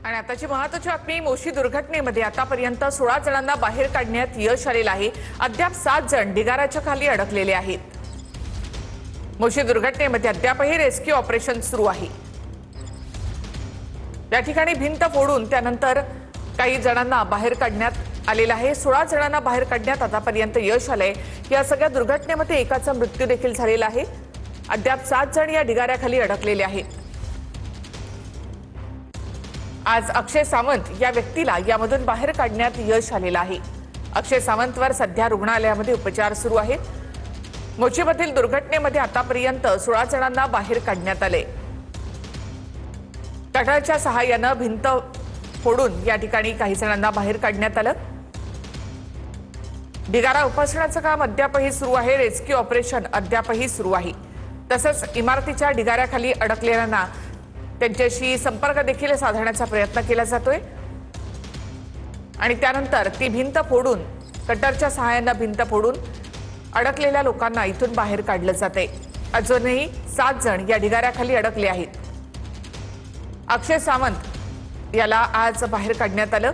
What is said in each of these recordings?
आणि आताची महत्त्वाची बातमी, मोशी दुर्घटनेमध्ये आतापर्यंत 16 जणांना बाहेर काढण्यात यश आलेलं आहे। अद्याप 7 जण ढिगाऱ्याच्या खाली अडकलेले आहेत। मोशी दुर्घटनेमध्ये अद्यापही रेस्क्यू ऑपरेशन सुरू आहे। या ठिकाणी भिंत फोडून त्यानंतर काही जणांना बाहेर काढण्यात आलेलं आहे। 16 जणांना बाहेर काढण्यात आतापर्यंत यश आलंय। या सगळ्या दुर्घटनेमध्ये एकाचा मृत्यू देखील झालेला आहे। अद्याप 7 जण या ढिगाऱ्याखाली अडकलेले आहेत। आज अक्षय सावंत या व्यक्तीला यामधून बाहेर काढण्यात यश आलेलं आहे। अक्षय सावंतवर सध्या रुग्णालयामध्ये उपचार सुरू आहेत। मोचीमधील दुर्घटनेमध्ये आतापर्यंत 16 जणांना बाहेर काढण्यात आले। कटरच्या सहाय्याने भिंत फोडून या ठिकाणी काही जणांना बाहेर काढण्यात आलं। ढिगारा उपसण्याचं काम अद्यापही सुरू आहे। रेस्क्यू ऑपरेशन अद्यापही सुरू आहे। तसंच इमारतीच्या ढिगाऱ्याखाली अडकलेल्यांना त्यांच्याशी संपर्क देखील साधण्याचा प्रयत्न केला जातोय आणि त्यानंतर ती भिंत फोडून कटरच्या सहाय्याने भिंत फोडून अडकलेल्या लोकांना इथून बाहेर काढलं जाते। अजूनही 7 जण या ढिगाऱ्याखाली अडकले आहेत। अक्षय सावंत याला आज बाहेर काढण्यात आलं।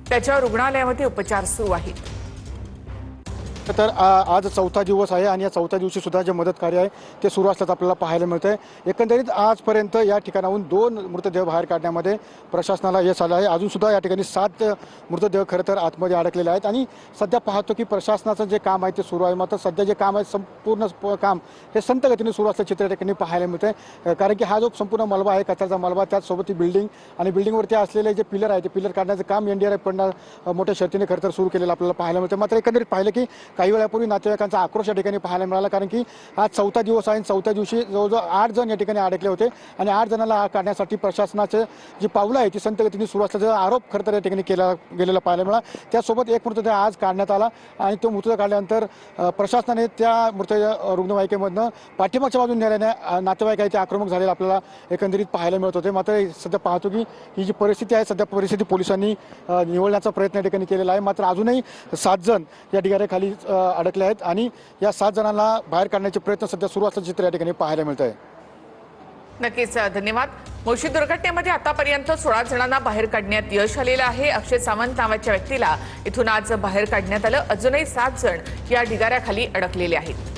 त्याच्यावर रुग्णालयामध्ये उपचार सुरू आहेत। तर आज चौथा दिवस आहे आणि या चौथ्या दिवशी सुद्धा जे मदत कार्य आहे ते सुरू असल्याचं आपल्याला पाहायला मिळतंय। एकंदरीत आजपर्यंत या ठिकाणाहून 2 मृतदेह बाहेर काढण्यामध्ये प्रशासनाला यश आलं आहे। अजून सुद्धा या ठिकाणी 7 मृतदेह खरं तर आतमध्ये अडकलेले आहेत आणि सध्या पाहतो की प्रशासनाचं जे काम आहे ते सुरू आहे। मात्र सध्या जे काम आहे संपूर्ण काम हे संत गतीने सुरू असल्याचं चित्र या ठिकाणी पाहायला मिळतंय। कारण की हा जो संपूर्ण मलबा आहे, कचऱ्याचा मलबा, त्याचसोबत ती बिल्डिंग आणि बिल्डिंगवरती असलेले जे पिलर आहे ते पिलर काढण्याचं काम NDRF कडनं मोठ्या शर्तीने खरं तर सुरू केलेलं आपल्याला पाहायला मिळतं। मात्र एकंदरीत पाहिलं की काही वेळापूर्वी नातेवाईकांचा आक्रोश या ठिकाणी पाहायला मिळाला। कारण की आज चौथा दिवस आहे। चौथ्या दिवशी जवळजवळ 8 जण या ठिकाणी अडकले होते आणि 8 जणांना काढण्यासाठी प्रशासनाचे जी पावलं आहे ती संत गतीने सुरू असल्याचा आरोप खरं तर या ठिकाणी केला गेलेला पाहायला मिळाला। त्यासोबत एक मृतदेह आज काढण्यात आला आणि तो मृतदेह काढल्यानंतर प्रशासनाने त्या मृतदेह रुग्णवाहिकेमधनं पाठीमागच्या बाजूने नेल्याने नातेवाईक आहे ते आक्रमक झालेले आपल्याला एकंदरीत पाहायला मिळत होते। मात्र सध्या पाहतो की ही जी परिस्थिती आहे, सध्या परिस्थिती पोलिसांनी निवळण्याचा प्रयत्न या ठिकाणी केलेला आहे। मात्र अजूनही 7 जण या ढिगाऱ्याखाली अडकले आहेत आणि या 7 जणांना बाहेर काढण्याचे प्रयत्न सध्या सुरू असल्याचं चित्र या ठिकाणी पाहायला मिळत आहे। नक्कीच धन्यवाद। मोशी दुर्घटनेमध्ये आतापर्यंत 16 जणांना बाहेर काढण्यात यश आलेलं आहे। अक्षय सावंत नावाच्या व्यक्तीला इथून आज बाहेर काढण्यात आलं। अजूनही 7 जण या ढिगाऱ्याखाली अडकलेले आहेत।